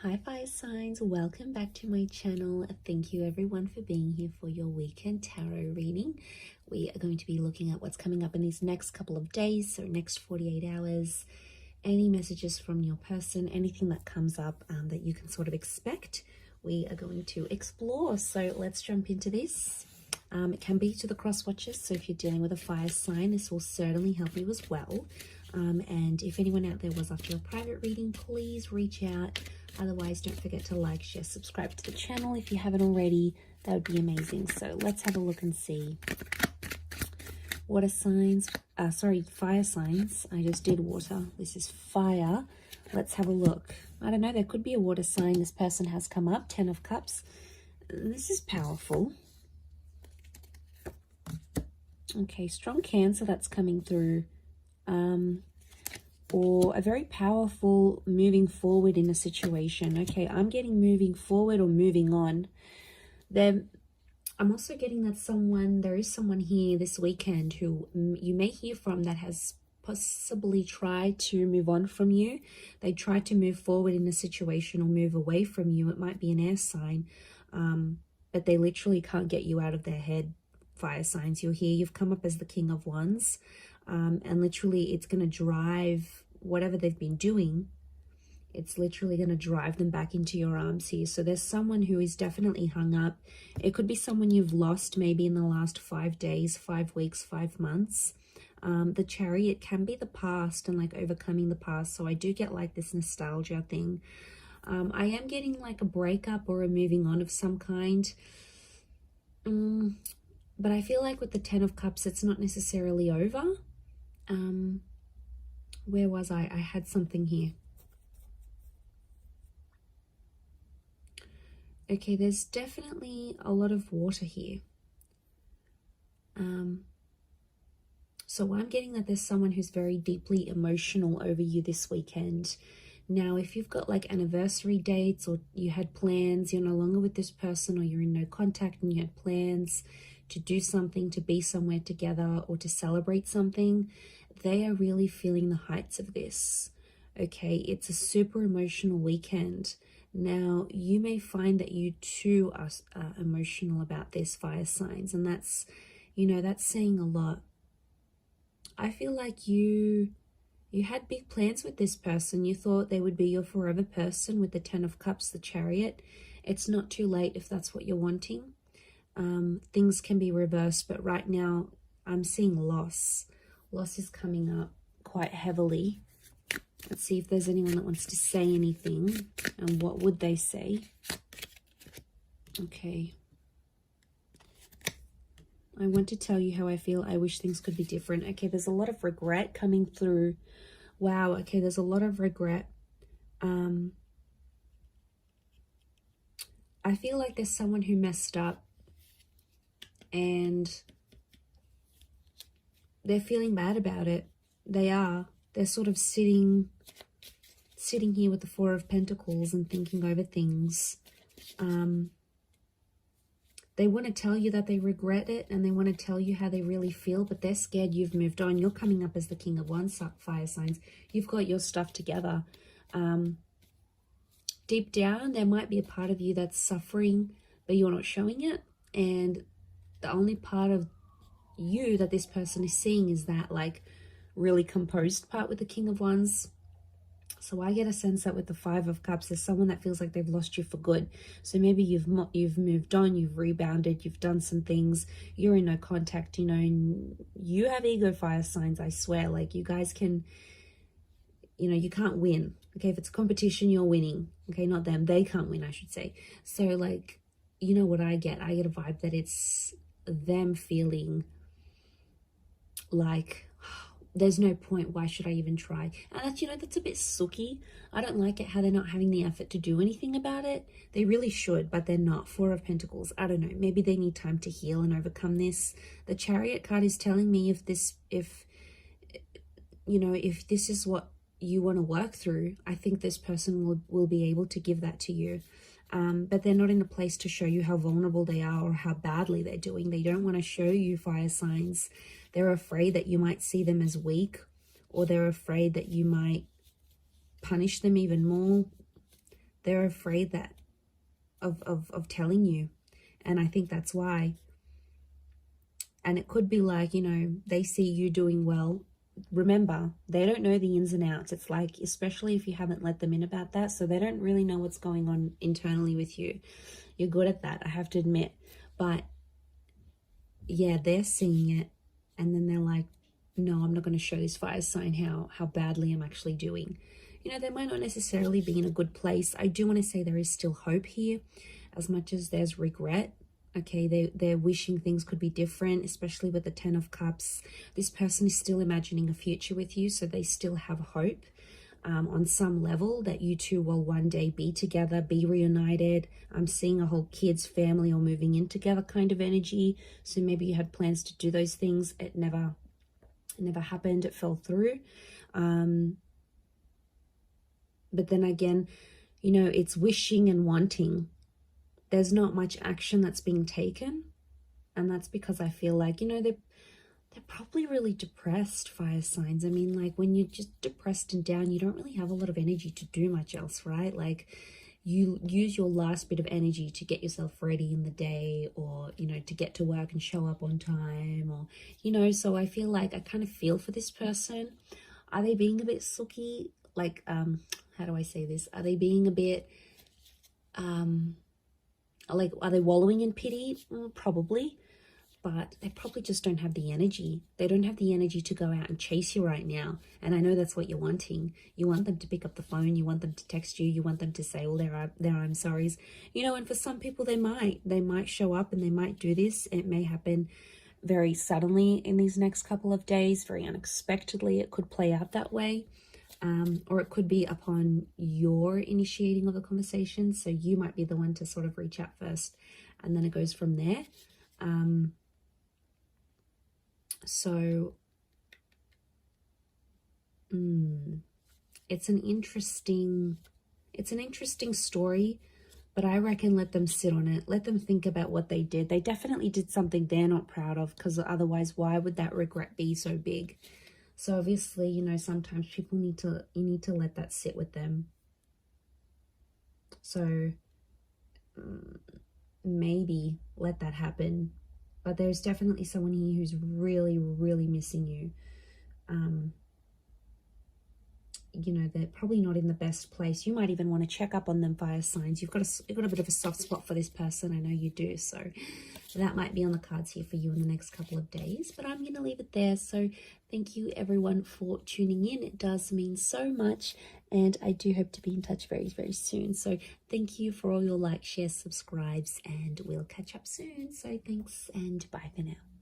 Hi fire signs, welcome back to my channel. Thank you everyone for being here for your weekend tarot reading. We are going to be looking at what's coming up in these next couple of days, so next 48 hours, any messages from your person, anything that comes up that you can sort of expect, we are going to explore. So let's jump into this. It can be to the cross watchers, so if you're dealing with a fire sign, this will certainly help you as well. And if anyone out there was after a private reading, please reach out. Otherwise, don't forget to like, share, subscribe to the channel if you haven't already. That would be amazing. So let's have a look and see. Water signs, fire signs. I just did water. This is fire. Let's have a look. I don't know, there could be a water sign. This person has come up, 10 of Cups. This is powerful. Okay, strong Cancer that's coming through. Or a very powerful moving forward in a situation. Okay, I'm getting moving forward or moving on. Then I'm also getting that there is someone here this weekend who you may hear from that has possibly tried to move on from you. They tried to move forward in a situation or move away from you. It might be an air sign, but they literally can't get you out of their head. Fire signs, you're here, you've come up as the King of Wands, and literally it's going to drive whatever they've been doing, it's literally going to drive them back into your arms here. So there's someone who is definitely hung up. It could be someone you've lost maybe in the last 5 days, 5 weeks, 5 months. The Chariot can be the past and like overcoming the past. So I do get like this nostalgia thing. I am getting like a breakup or a moving on of some kind. But I feel like with the 10 of Cups, it's not necessarily over. Where was I? I had something here. Okay, there's definitely a lot of water here. So I'm getting that there's someone who's very deeply emotional over you this weekend. Now, if you've got like anniversary dates or you had plans, you're no longer with this person, or you're in no contact and you had plans to do something, to be somewhere together or to celebrate something, they are really feeling the heights of this. Okay, it's a super emotional weekend. Now, you may find that you too are emotional about this, fire signs, and that's, you know, that's saying a lot. I feel like you had big plans with this person. You thought they would be your forever person with the 10 of Cups, the Chariot. It's not too late if that's what you're wanting. Things can be reversed, but right now I'm seeing loss. Loss is coming up quite heavily. Let's see if there's anyone that wants to say anything, and what would they say? Okay. I want to tell you how I feel. I wish things could be different. Okay, there's a lot of regret coming through. Wow, okay, there's a lot of regret. I feel like there's someone who messed up and they're feeling bad about it. They are. They're sort of sitting here with the 4 of Pentacles and thinking over things. They want to tell you that they regret it and they want to tell you how they really feel, but they're scared you've moved on. You're coming up as the King of Wands, fire signs. You've got your stuff together. Deep down, there might be a part of you that's suffering, but you're not showing it. And the only part of you that this person is seeing is that like really composed part with the King of Wands. So I get a sense that with the 5 of Cups, there's someone that feels like they've lost you for good. So maybe you've moved on, you've rebounded, you've done some things, you're in no contact, you know, and you have ego, fire signs, I swear. Like you guys can, you know, you can't win. Okay, if it's a competition, you're winning. Okay, not them. They can't win, I should say. So like, you know what I get? I get a vibe that it's them feeling like there's no point, why should I even try? And that's, you know, that's a bit sooky. I don't like it how they're not having the effort to do anything about it. They really should, but they're not. 4 of Pentacles, I don't know, maybe they need time to heal and overcome this. The Chariot card is telling me if this is what you want to work through, I think this person will be able to give that to you. But they're not in a place to show you how vulnerable they are or how badly they're doing. They don't want to show you, fire signs. They're afraid that you might see them as weak, or they're afraid that you might punish them even more. They're afraid that of telling you. And I think that's why. And it could be like, you know, they see you doing well. Remember, they don't know the ins and outs. It's like, especially if you haven't let them in about that, so they don't really know what's going on internally with you. You're good at that, I have to admit. But yeah, they're seeing it, and then they're like, no, I'm not going to show this fire sign how badly I'm actually doing. You know, they might not necessarily be in a good place. I do want to say there is still hope here, as much as there's regret. Okay, they're wishing things could be different, especially with the 10 of Cups. This person is still imagining a future with you, so they still have hope on some level that you two will one day be together, be reunited. I'm seeing a whole kids, family, or moving in together kind of energy. So maybe you had plans to do those things. It never happened. It fell through. But then again, you know, it's wishing and wanting. There's not much action that's being taken, and that's because I feel like, you know, they're probably really depressed, fire signs. I mean, like, when you're just depressed and down, you don't really have a lot of energy to do much else, right? Like, you use your last bit of energy to get yourself ready in the day, or, you know, to get to work and show up on time, or, you know. So I feel like I kind of feel for this person. Are they being a bit sooky? Like, how do I say this? Are they being a bit like, are they wallowing in pity? Probably, but they probably just don't have the energy. They don't have the energy to go out and chase you right now. And I know that's what you're wanting. You want them to pick up the phone. You want them to text you. You want them to say all their I'm sorries. You know, and for some people, they might show up and they might do this. It may happen very suddenly in these next couple of days, very unexpectedly. It could play out that way. Or it could be upon your initiating of the conversation. So you might be the one to sort of reach out first, and then it goes from there. It's an interesting story, but I reckon let them sit on it. Let them think about what they did. They definitely did something they're not proud of, because otherwise, why would that regret be so big? So obviously, you know, sometimes people need to let that sit with them. So maybe let that happen. But there's definitely someone here who's really, really missing you. You know, they're probably not in the best place. You might even want to check up on them, fire signs. You've got a bit of a soft spot for this person. I know you do. So that might be on the cards here for you in the next couple of days. But I'm going to leave it there. So thank you, everyone, for tuning in. It does mean so much. And I do hope to be in touch very, very soon. So thank you for all your likes, shares, subscribes. And we'll catch up soon. So thanks and bye for now.